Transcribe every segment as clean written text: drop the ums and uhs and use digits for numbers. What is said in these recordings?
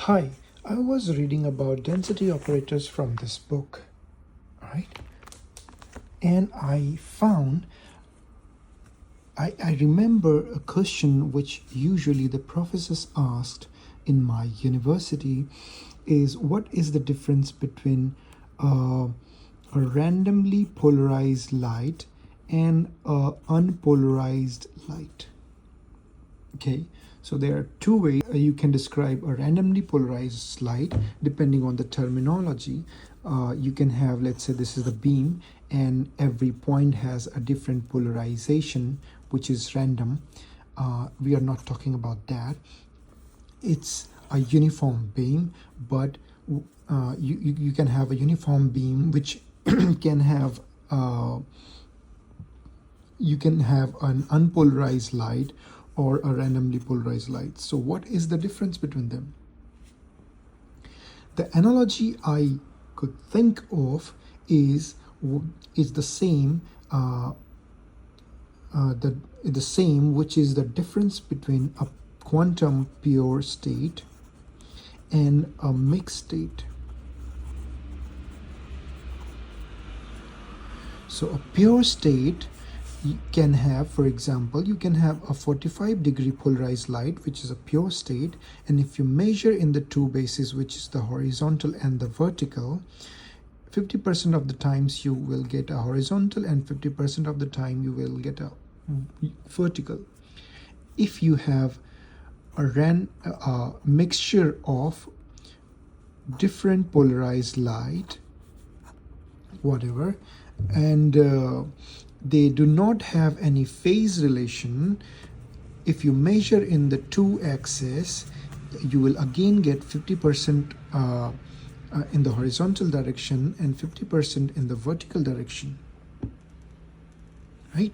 Hi, I was reading about density operators from this book, right? And I remember a question which usually the professors asked in my university is what is the difference between a randomly polarized light and a unpolarized light? Okay, so there are two ways you can describe a randomly polarized light depending on the terminology. You can have, let's say, this is the beam, and every point has a different polarization, which is random. We are not talking about that. It's a uniform beam, but you can have a uniform beam which can have you can have an unpolarized light or a randomly polarized light. So what is the difference between them? The analogy I could think of is the same the same, which is the difference between a quantum pure state and a mixed state. So a pure state, you can have, for example, you can have a 45-degree polarized light, which is a pure state, and if you measure in the two bases, which is the horizontal and the vertical, 50% of the times you will get a horizontal and 50% of the time you will get a vertical. If you have a mixture of different polarized light, whatever, and they do not have any phase relation, if you measure in the two axes, you will again get 50% in the horizontal direction and 50% in the vertical direction, right?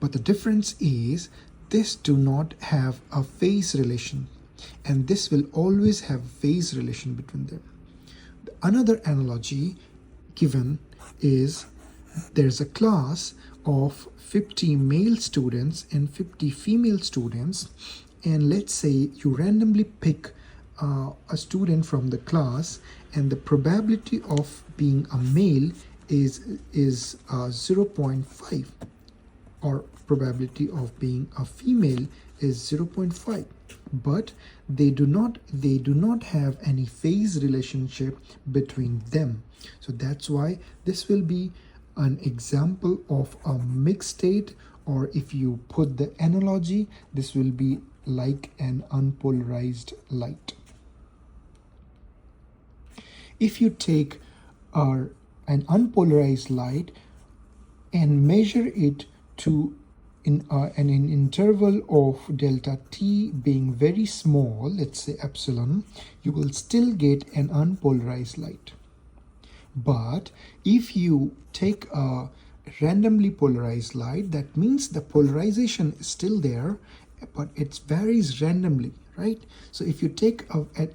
But the difference is this do not have a phase relation, and this will always have a phase relation between them. Another analogy given is there's a class of 50 male students and 50 female students, and let's say you randomly pick a student from the class, and the probability of being a male is 0.5, or probability of being a female is 0.5, but they do not have any phase relationship between them. So that's why this will be an example of a mixed state, or if you put the analogy, this will be like an unpolarized light. If you take an unpolarized light and measure it to in an interval of delta t being very small, let's say epsilon, you will still get an unpolarized light. But if you take a randomly polarized light, that means the polarization is still there, but it varies randomly, right? So if you take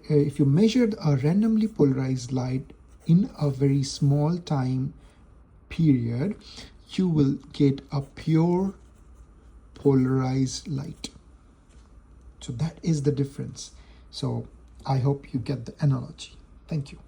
if you measured a randomly polarized light in a very small time period, you will get a pure polarized light. So that is the difference. So I hope you get the analogy. Thank you.